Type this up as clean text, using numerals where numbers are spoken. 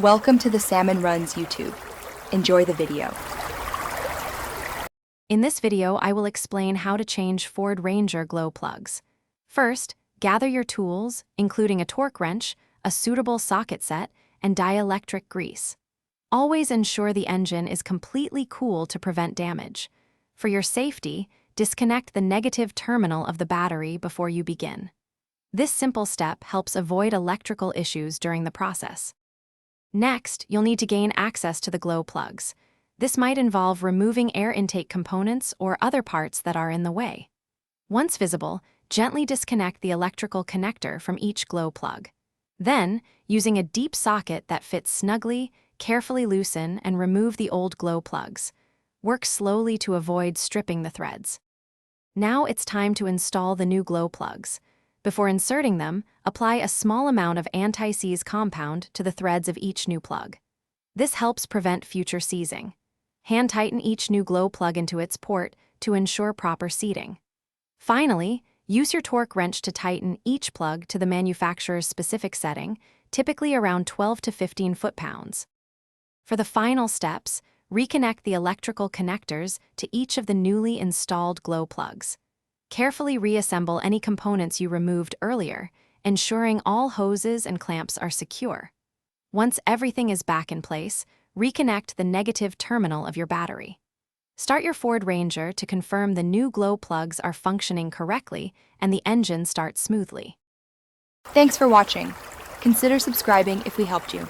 Welcome to the Salmon Runs YouTube. Enjoy the video. In this video, I will explain how to change Ford Ranger glow plugs. First, gather your tools, including a torque wrench, a suitable socket set, and dielectric grease. Always ensure the engine is completely cool to prevent damage. For your safety, disconnect the negative terminal of the battery before you begin. This simple step helps avoid electrical issues during the process. Next, you'll need to gain access to the glow plugs. This might involve removing air intake components or other parts that are in the way. Once visible, gently disconnect the electrical connector from each glow plug. Then, using a deep socket that fits snugly, carefully loosen and remove the old glow plugs. Work slowly to avoid stripping the threads. Now it's time to install the new glow plugs. Before inserting them, apply a small amount of anti-seize compound to the threads of each new plug. This helps prevent future seizing. Hand tighten each new glow plug into its port to ensure proper seating. Finally, use your torque wrench to tighten each plug to the manufacturer's specific setting, typically around 12 to 15 foot-pounds. For the final steps, reconnect the electrical connectors to each of the newly installed glow plugs. Carefully reassemble any components you removed earlier, ensuring all hoses and clamps are secure. Once everything is back in place, reconnect the negative terminal of your battery. Start your Ford Ranger to confirm the new glow plugs are functioning correctly and the engine starts smoothly. Thanks for watching. Consider subscribing if we helped you.